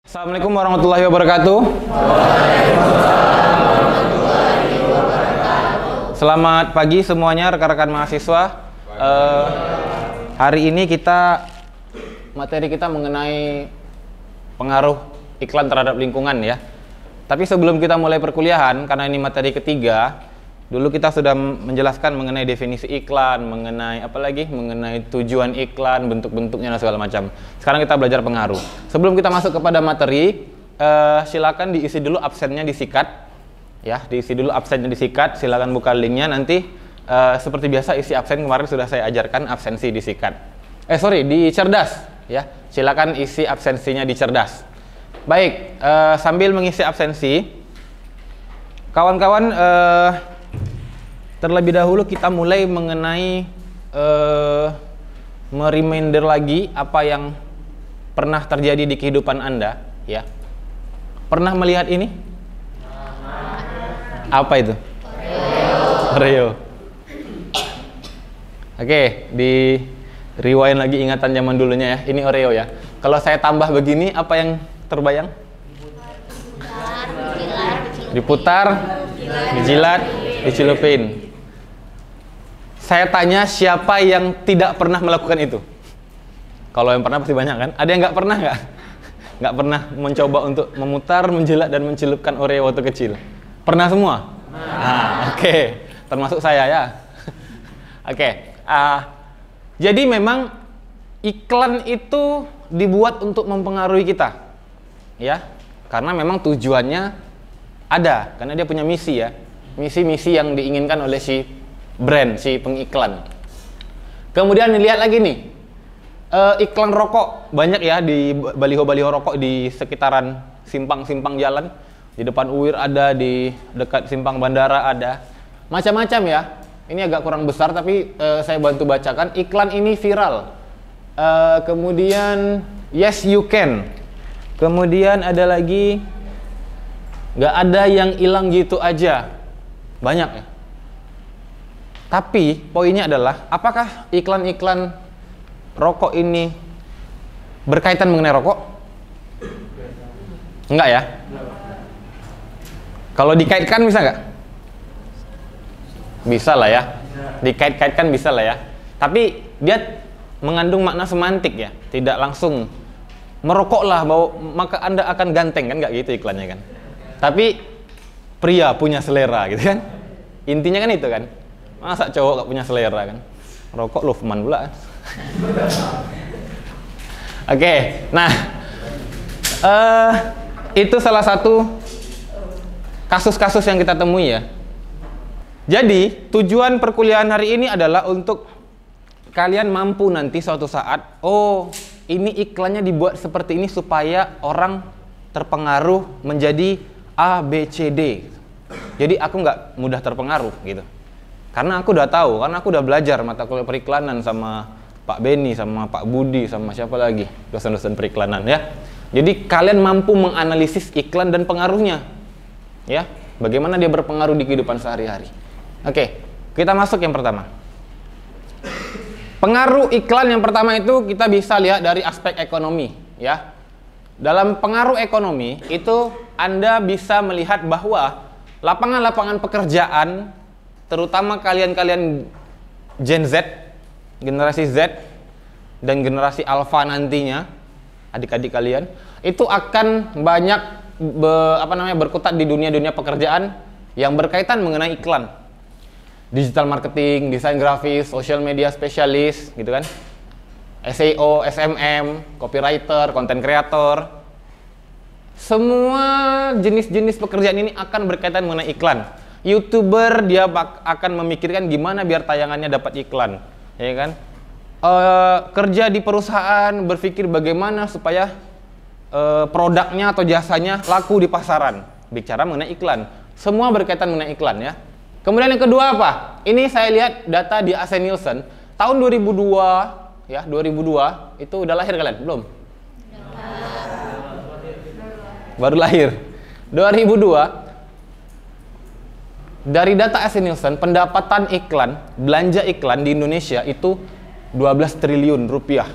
Assalamualaikum warahmatullahi wabarakatuh. Selamat pagi semuanya rekan-rekan mahasiswa. Hari ini materi kita mengenai pengaruh iklan terhadap lingkungan ya. Tapi sebelum kita mulai perkuliahan, karena ini materi ketiga, dulu kita sudah menjelaskan mengenai definisi iklan, mengenai tujuan iklan, bentuk-bentuknya dan segala macam. Sekarang kita belajar pengaruh. Sebelum kita masuk kepada materi, silakan diisi dulu absennya disikat, ya, diisi dulu absennya disikat. Silakan buka linknya nanti. Seperti biasa isi absen kemarin sudah saya ajarkan absensi disikat. Di cerdas, ya. Silakan isi absensinya di cerdas. Baik, sambil mengisi absensi, kawan-kawan. Terlebih dahulu kita mulai mengenai mereminder lagi apa yang pernah terjadi di kehidupan Anda, ya. Pernah melihat ini? Apa itu? Oreo. Oke, di rewind lagi ingatan zaman dulunya ya. Ini Oreo ya. Kalau saya tambah begini, apa yang terbayang? Diputar, dijilat, dicelupin. Saya tanya siapa yang tidak pernah melakukan itu? Kalau yang pernah pasti banyak kan? Ada yang nggak pernah nggak? Nggak pernah mencoba untuk memutar, menjilat, dan mencelupkan Oreo waktu kecil? Pernah semua? Oke. Termasuk saya ya. Oke. Jadi memang iklan itu dibuat untuk mempengaruhi kita, ya. Karena memang tujuannya ada, karena dia punya misi ya. Misi-misi yang diinginkan oleh si brand, si pengiklan. Kemudian lihat lagi nih, iklan rokok banyak ya di baliho-baliho rokok di sekitaran simpang-simpang jalan. Di depan UIR ada, di dekat simpang bandara ada, macam-macam ya. Ini agak kurang besar tapi saya bantu bacakan. Iklan ini viral. Kemudian yes you can. Kemudian ada lagi nggak ada yang hilang gitu aja. Banyak ya. Tapi poinnya adalah, apakah iklan-iklan rokok ini berkaitan mengenai rokok? Enggak ya? Kalau dikaitkan bisa nggak? Bisa lah ya. Dikait-kaitkan bisa lah ya. Tapi dia mengandung makna semantik ya. Tidak langsung merokoklah maka Anda akan ganteng, kan nggak gitu iklannya kan. Tapi pria punya selera gitu kan. Intinya kan itu kan. Masa cowok gak punya selera kan? Rokok Lohman pula. Oke, nah itu salah satu kasus-kasus yang kita temui ya. Jadi tujuan perkuliahan hari ini adalah untuk kalian mampu nanti suatu saat, oh ini iklannya dibuat seperti ini supaya orang terpengaruh menjadi A, B, C, D. Jadi aku nggak mudah terpengaruh gitu. Karena aku udah tahu, karena aku udah belajar mata kuliah periklanan sama Pak Beni, sama Pak Budi, sama siapa lagi, dosen-dosen periklanan ya. Jadi kalian mampu menganalisis iklan dan pengaruhnya, ya. Bagaimana dia berpengaruh di kehidupan sehari-hari. Oke, kita masuk yang pertama. Pengaruh iklan yang pertama itu kita bisa lihat dari aspek ekonomi, ya. Dalam pengaruh ekonomi itu Anda bisa melihat bahwa lapangan-lapangan pekerjaan, terutama kalian-kalian Gen Z, generasi Z, dan generasi Alpha nantinya, adik-adik kalian, itu akan banyak berkutat di dunia-dunia pekerjaan yang berkaitan mengenai iklan. Digital marketing, desain grafis, social media specialist, gitu kan. SEO, SMM, copywriter, content creator. Semua jenis-jenis pekerjaan ini akan berkaitan mengenai iklan. YouTuber dia akan memikirkan gimana biar tayangannya dapat iklan, ya kan? Kerja di perusahaan berpikir bagaimana supaya produknya atau jasanya laku di pasaran. Bicara mengenai iklan, semua berkaitan mengenai iklan ya. Kemudian yang kedua apa? Ini saya lihat data di AC Nielsen tahun 2002 ya, 2002 itu udah lahir kalian belum? Baru lahir. 2002. Dari data AC Nielsen, pendapatan iklan, belanja iklan di Indonesia itu 12 triliun rupiah.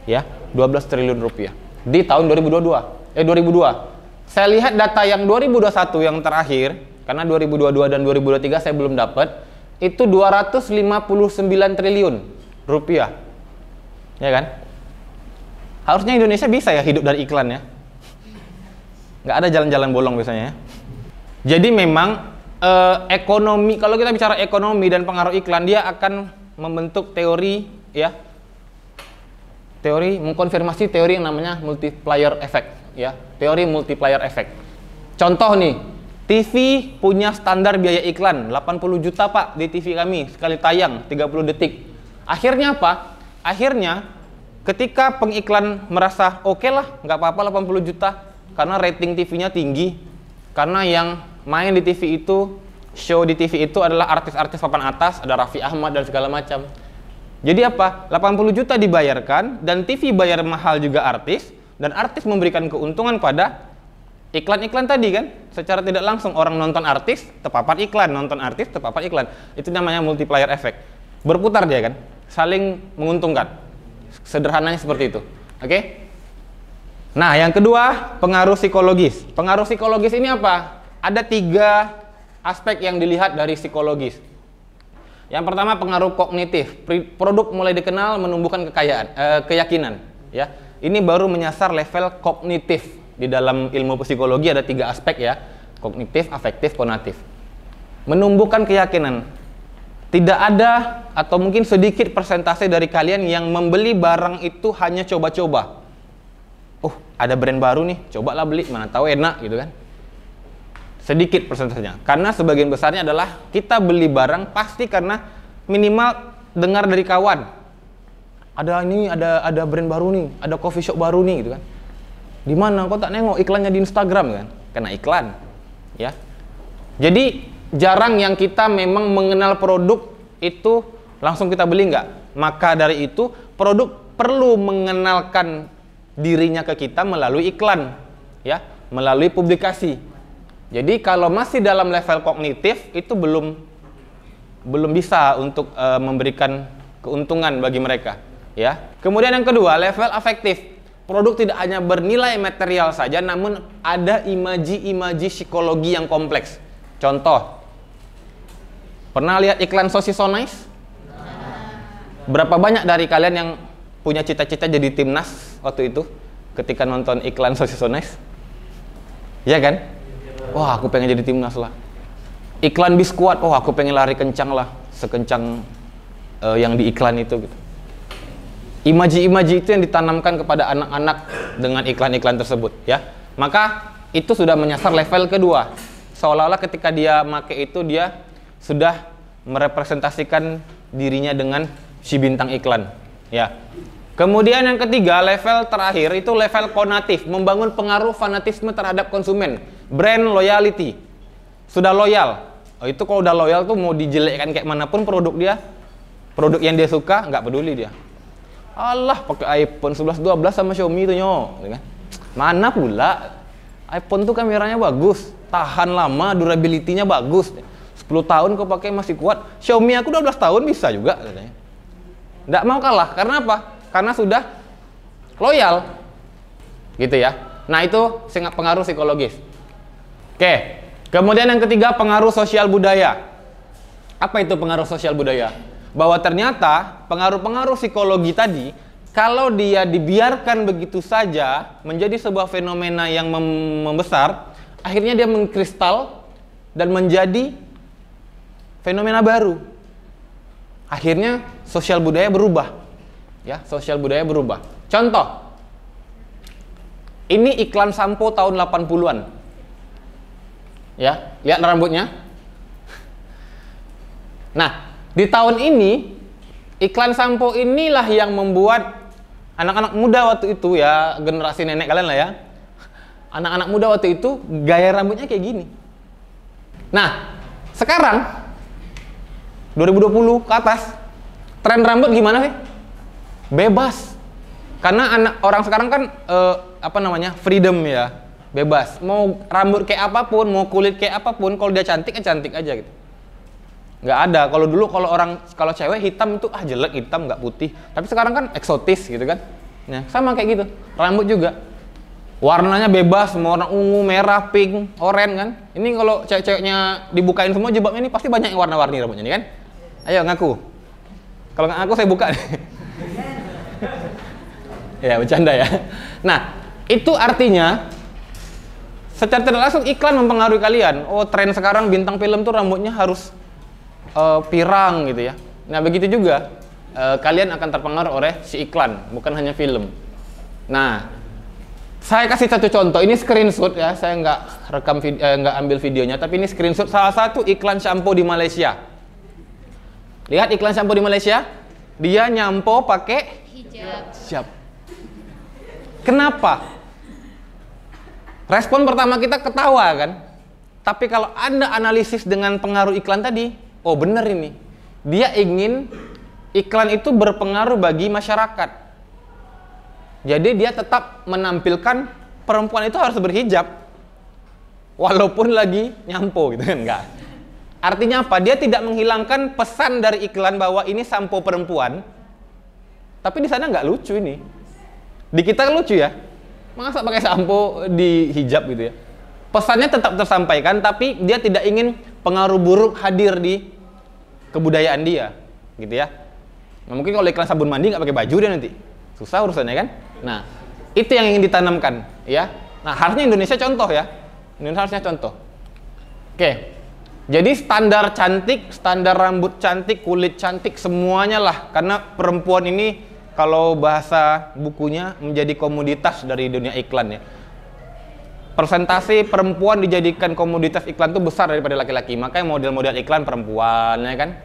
Ya, 12 triliun rupiah. Di tahun 2022. 2002. Saya lihat data yang 2021 yang terakhir, karena 2022 dan 2023 saya belum dapat, itu 259 triliun rupiah. Ya kan? Harusnya Indonesia bisa ya hidup dari iklan ya. Nggak ada jalan-jalan bolong biasanya ya. Jadi memang ekonomi, kalau kita bicara ekonomi dan pengaruh iklan, dia akan membentuk teori ya. Teori mengkonfirmasi teori yang namanya multiplier effect ya. Teori multiplier effect. Contoh nih, TV punya standar biaya iklan 80 juta Pak di TV kami sekali tayang 30 detik. Akhirnya apa? Akhirnya ketika pengiklan merasa oke lah, nggak apa-apa 80 juta karena rating TV-nya tinggi, karena yang main di TV itu, show di TV itu adalah artis-artis papan atas, ada Raffi Ahmad dan segala macam. Jadi apa? 80 juta dibayarkan dan TV bayar mahal juga artis, dan artis memberikan keuntungan pada iklan-iklan tadi kan. Secara tidak langsung orang nonton artis, terpapar iklan, nonton artis, terpapar iklan. Itu namanya multiplier effect. Berputar dia kan, saling menguntungkan. Sederhananya seperti itu. Oke? Nah, yang kedua, pengaruh psikologis. Pengaruh psikologis ini apa? Ada 3 aspek yang dilihat dari psikologis. Yang pertama, pengaruh kognitif. Produk mulai dikenal menumbuhkan keyakinan. Ya, ini baru menyasar level kognitif. Di dalam ilmu psikologi ada 3 aspek ya: kognitif, afektif, konatif. Menumbuhkan keyakinan. Tidak ada atau mungkin sedikit persentase dari kalian yang membeli barang itu hanya coba-coba. Oh, ada brand baru nih, cobalah beli, mana tahu enak gitu kan. Sedikit persentasenya. Karena sebagian besarnya adalah kita beli barang pasti karena minimal dengar dari kawan. Ada brand baru nih, ada coffee shop baru nih gitu kan. Di mana kok tak nengok iklannya di Instagram kan? Kena iklan. Ya. Jadi jarang yang kita memang mengenal produk itu langsung kita beli nggak. Maka dari itu produk perlu mengenalkan dirinya ke kita melalui iklan, ya, melalui publikasi. Jadi kalau masih dalam level kognitif itu belum bisa untuk memberikan keuntungan bagi mereka, ya. Kemudian yang kedua, level afektif. Produk tidak hanya bernilai material saja, namun ada imaji-imaji psikologi yang kompleks. Contoh, pernah lihat iklan sosis so nice? Berapa banyak dari kalian yang punya cita-cita jadi timnas waktu itu ketika nonton iklan sosis so nice? Iya kan? Wah, aku pengen jadi timnas lah. Iklan biskuat, oh aku pengen lari kencang lah, sekencang yang di iklan itu gitu. Imaji-imaji itu yang ditanamkan kepada anak-anak dengan iklan-iklan tersebut, ya. Maka itu sudah menyasar level kedua. Seolah-olah ketika dia make itu dia sudah merepresentasikan dirinya dengan si bintang iklan, ya. Kemudian yang ketiga, level terakhir itu level konatif, membangun pengaruh fanatisme terhadap konsumen, brand loyalty. Sudah loyal. Oh, itu kalau udah loyal tuh mau dijelekkan kayak manapun produk dia, produk yang dia suka nggak peduli dia. Allah, pakai iPhone 11 12 sama Xiaomi itu nyok, mana pula iPhone tuh kameranya bagus, tahan lama, durability-nya bagus, 10 tahun kau pakai masih kuat. Xiaomi aku 12 tahun bisa juga katanya. Nggak mau kalah, karena apa? Karena sudah loyal, gitu ya. Nah itu sangat pengaruh psikologis. Oke, kemudian yang ketiga, pengaruh sosial budaya. Apa itu pengaruh sosial budaya? Bahwa ternyata pengaruh-pengaruh psikologi tadi, kalau dia dibiarkan begitu saja menjadi sebuah fenomena yang membesar, akhirnya dia mengkristal dan menjadi fenomena baru. Akhirnya sosial budaya berubah. Ya, sosial budaya berubah. Contoh, ini iklan sampo tahun 80-an. Ya, lihat rambutnya. Nah, di tahun ini iklan sampo inilah yang membuat anak-anak muda waktu itu, ya, generasi nenek kalian lah ya. Anak-anak muda waktu itu gaya rambutnya kayak gini. Nah, sekarang 2020 ke atas, tren rambut gimana sih? Bebas. Karena orang sekarang kan freedom ya, bebas. Mau rambut kayak apapun, mau kulit kayak apapun, kalau dia cantik ya cantik aja gitu. Nggak ada. Kalau dulu kalau cewek hitam itu jelek, hitam nggak putih. Tapi sekarang kan eksotis gitu kan. Ya, sama kayak gitu. Rambut juga. Warnanya bebas, semua warna ungu, merah, pink, oranye kan. Ini kalau cewek-ceweknya dibukain semua jilbabnya ini pasti banyak yang warna-warni rambutnya nih kan. Ayo ngaku. Kalau nggak ngaku saya buka nih. Ya bercanda ya. Nah itu artinya secara tidak langsung iklan mempengaruhi kalian. Oh tren sekarang bintang film tuh rambutnya harus pirang gitu ya. Nah begitu juga kalian akan terpengaruh oleh si iklan, bukan hanya film. Nah saya kasih satu contoh, ini screenshot ya, saya nggak rekam nggak ambil videonya, tapi ini screenshot salah satu iklan shampoo di Malaysia. Lihat iklan shampoo di Malaysia, dia nyampo pakai hijab. Kenapa? Respon pertama kita ketawa kan? Tapi kalau Anda analisis dengan pengaruh iklan tadi, oh bener ini. Dia ingin iklan itu berpengaruh bagi masyarakat. Jadi dia tetap menampilkan perempuan itu harus berhijab walaupun lagi nyampo gitu kan, enggak. Artinya apa? Dia tidak menghilangkan pesan dari iklan bahwa ini sampo perempuan. Tapi di sana nggak lucu ini. Di kita kan lucu ya. Masa pakai sampo di hijab gitu ya. Pesannya tetap tersampaikan tapi dia tidak ingin pengaruh buruk hadir di kebudayaan dia gitu ya. Nah, mungkin kalau iklan sabun mandi nggak pakai baju dia nanti. Susah urusannya kan. Nah, itu yang ingin ditanamkan, ya. Nah, harusnya Indonesia contoh ya. Indonesia harusnya contoh. Oke. Jadi standar cantik, standar rambut cantik, kulit cantik, semuanya lah. Karena perempuan ini kalau bahasa bukunya menjadi komoditas dari dunia iklan ya. Persentase perempuan dijadikan komoditas iklan itu besar daripada laki-laki. Makanya model-model iklan perempuan, ya kan.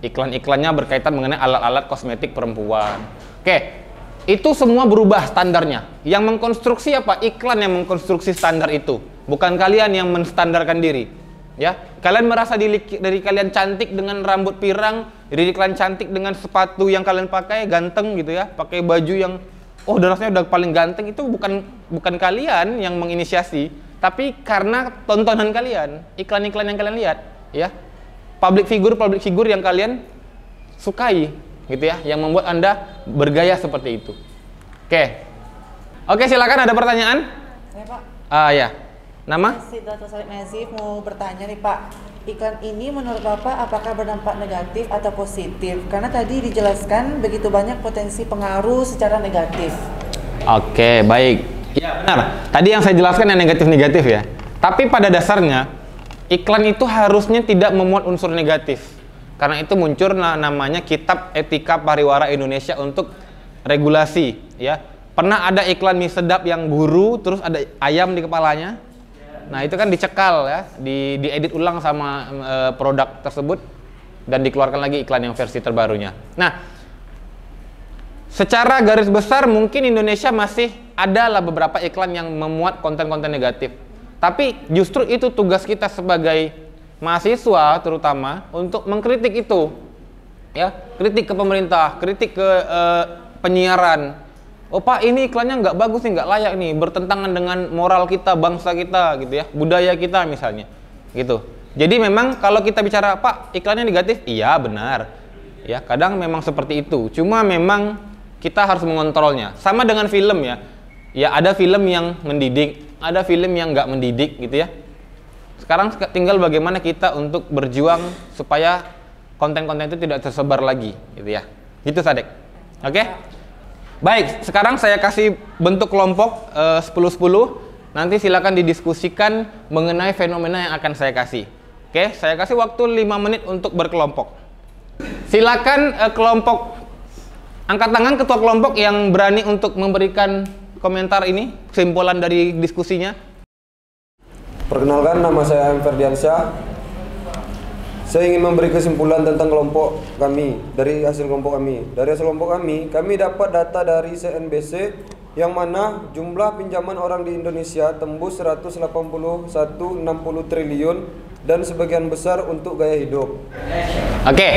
Iklan-iklannya berkaitan mengenai alat-alat kosmetik perempuan. Oke. Itu semua berubah standarnya. Yang mengkonstruksi apa? Iklan yang mengkonstruksi standar itu. Bukan kalian yang menstandarkan diri. Ya, kalian merasa dari kalian cantik dengan rambut pirang, dari kalian cantik dengan sepatu yang kalian pakai ganteng gitu ya, pakai baju yang rasanya udah paling ganteng, itu bukan kalian yang menginisiasi, tapi karena tontonan kalian, iklan-iklan yang kalian lihat, ya. Public figure yang kalian sukai. Gitu ya, yang membuat Anda bergaya seperti itu. Oke, silakan, ada pertanyaan? Saya Pak. Ya. Nama? Sidratul Salib Nazif mau bertanya nih Pak. Iklan ini menurut Bapak apakah berdampak negatif atau positif? Karena tadi dijelaskan begitu banyak potensi pengaruh secara negatif. Oke, baik. Ya benar. Tadi yang saya jelaskan yang negatif-negatif ya. Tapi pada dasarnya iklan itu harusnya tidak memuat unsur negatif. Karena itu muncul namanya Kitab Etika Pariwara Indonesia untuk regulasi, ya. Pernah ada iklan mie sedap yang guru, terus ada ayam di kepalanya. Nah itu kan dicekal ya, diedit ulang sama produk tersebut dan dikeluarkan lagi iklan yang versi terbarunya. Nah, secara garis besar mungkin Indonesia masih adalah beberapa iklan yang memuat konten-konten negatif. Tapi justru itu tugas kita sebagai mahasiswa terutama untuk mengkritik itu, ya, kritik ke pemerintah, kritik ke penyiaran. Oh Pak, ini iklannya nggak bagus nih, nggak layak nih, bertentangan dengan moral kita, bangsa kita, gitu ya, budaya kita misalnya, gitu. Jadi memang kalau kita bicara Pak iklannya negatif, iya benar, ya kadang memang seperti itu. Cuma memang kita harus mengontrolnya. Sama dengan film ya, ya ada film yang mendidik, ada film yang nggak mendidik, gitu ya. Sekarang tinggal bagaimana kita untuk berjuang supaya konten-konten itu tidak tersebar lagi, gitu ya. Gitu Sadek. Oke? Baik, sekarang saya kasih bentuk kelompok 10-10. Nanti silakan didiskusikan mengenai fenomena yang akan saya kasih. Oke, saya kasih waktu 5 menit untuk berkelompok. Silakan kelompok angkat tangan ketua kelompok yang berani untuk memberikan komentar ini, kesimpulan dari diskusinya. Perkenalkan, nama saya M. Ferdiansyah. Saya ingin memberi kesimpulan tentang kelompok kami, dari hasil kelompok kami. Dari hasil kelompok kami dapat data dari CNBC yang mana jumlah pinjaman orang di Indonesia tembus 181,60 triliun dan sebagian besar untuk gaya hidup. Oke.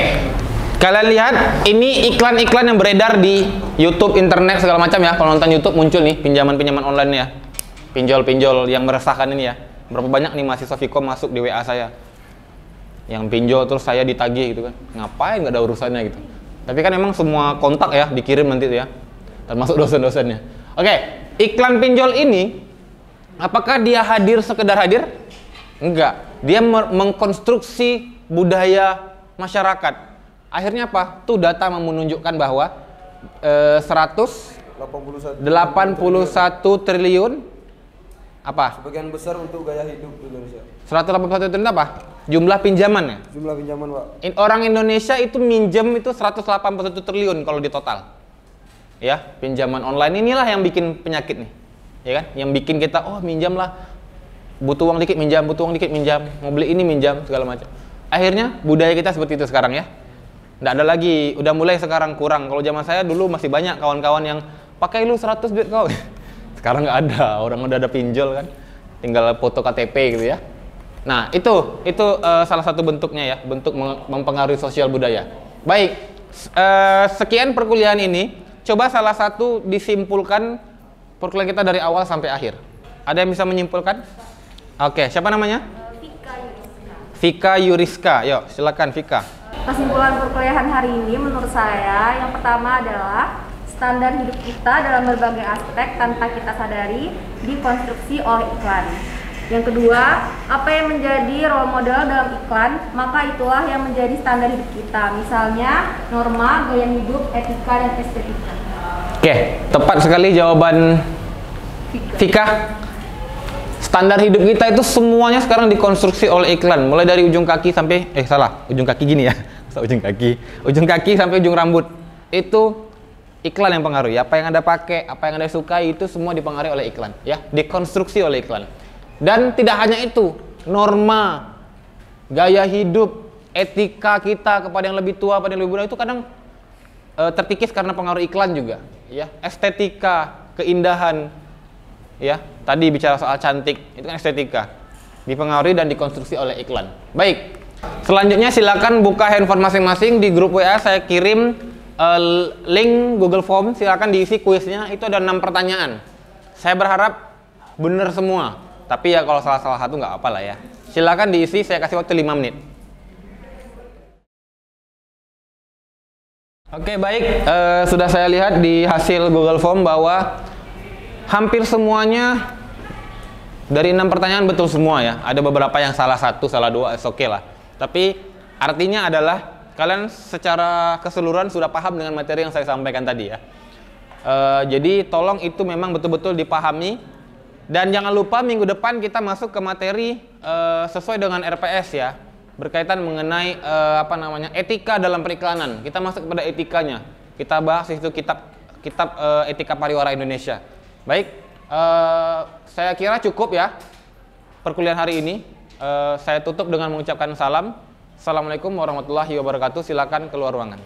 Kalian lihat, ini iklan-iklan yang beredar di YouTube, internet, segala macam ya. Kalau nonton YouTube muncul nih pinjaman-pinjaman online ya. Pinjol-pinjol yang meresahkan ini ya. Berapa banyak nih mahasiswa Vkom masuk di WA saya yang pinjol terus saya ditagih gitu kan, ngapain, nggak ada urusannya gitu. Tapi kan memang semua kontak ya dikirim nanti tuh ya, termasuk dosen-dosennya. Oke, iklan pinjol ini Apakah dia hadir sekedar hadir? Enggak. Dia mengkonstruksi budaya masyarakat. Akhirnya apa? Tuh data menunjukkan bahwa 181 triliun apa? Sebagian besar untuk gaya hidup di Indonesia. 181 triliun apa? Jumlah pinjaman ya? Jumlah pinjaman, Pak. Orang Indonesia itu minjem itu 181 triliun kalau di total. Ya, pinjaman online inilah yang bikin penyakit nih. Ya kan? Yang bikin kita minjam lah. Butuh uang dikit minjam, butuh uang dikit minjam, mau beli ini minjam, segala macam. Akhirnya budaya kita seperti itu sekarang ya. Nggak ada lagi, udah mulai sekarang kurang. Kalau zaman saya dulu masih banyak kawan-kawan yang pakai lu 100 duit kau. Sekarang nggak ada, orang udah ada pinjol kan. Tinggal foto KTP gitu ya. Nah, itu salah satu bentuknya ya, bentuk mempengaruhi sosial budaya. Baik, sekian perkuliahan ini, coba salah satu disimpulkan perkuliahan kita dari awal sampai akhir. Ada yang bisa menyimpulkan? Oke, siapa namanya? Vika Yuriska. Yuk, silakan Vika. Kesimpulan perkuliahan hari ini menurut saya yang pertama adalah standar hidup kita dalam berbagai aspek tanpa kita sadari dikonstruksi oleh iklan. Yang kedua, apa yang menjadi role model dalam iklan, maka itulah yang menjadi standar hidup kita. Misalnya, norma, gaya hidup, etika, dan estetika. Oke, tepat sekali jawaban Vika. Standar hidup kita itu semuanya sekarang dikonstruksi oleh iklan. Mulai dari ujung kaki sampai, ujung kaki gini ya. Ujung kaki sampai ujung rambut. Itu iklan yang pengaruhi. Apa yang Anda pakai, apa yang Anda sukai, itu semua dipengaruhi oleh iklan. Ya, dikonstruksi oleh iklan. Dan tidak hanya itu, norma, gaya hidup, etika kita kepada yang lebih tua, pada yang lebih muda itu kadang terkikis karena pengaruh iklan juga. Ya, estetika, keindahan, ya, tadi bicara soal cantik, itu kan estetika, dipengaruhi dan dikonstruksi oleh iklan. Baik, selanjutnya silakan buka handphone masing-masing di grup WA. Saya kirim link Google Form, silakan diisi kuisnya. Itu ada 6 pertanyaan. Saya berharap benar semua, tapi ya kalau salah satu nggak apa lah ya. Silakan diisi, saya kasih waktu 5 menit. Oke, baik, sudah saya lihat di hasil Google Form bahwa hampir semuanya dari 6 pertanyaan betul semua ya. Ada beberapa yang salah 1, salah 2, oke lah. Tapi artinya adalah kalian secara keseluruhan sudah paham dengan materi yang saya sampaikan tadi ya. Jadi tolong itu memang betul-betul dipahami. Dan jangan lupa minggu depan kita masuk ke materi sesuai dengan RPS ya. Berkaitan mengenai etika dalam periklanan. Kita masuk kepada etikanya. Kita bahas itu kitab etika pariwara Indonesia. Baik, saya kira cukup ya perkuliahan hari ini. Saya tutup dengan mengucapkan salam. Assalamualaikum warahmatullahi wabarakatuh. Silakan keluar ruangan.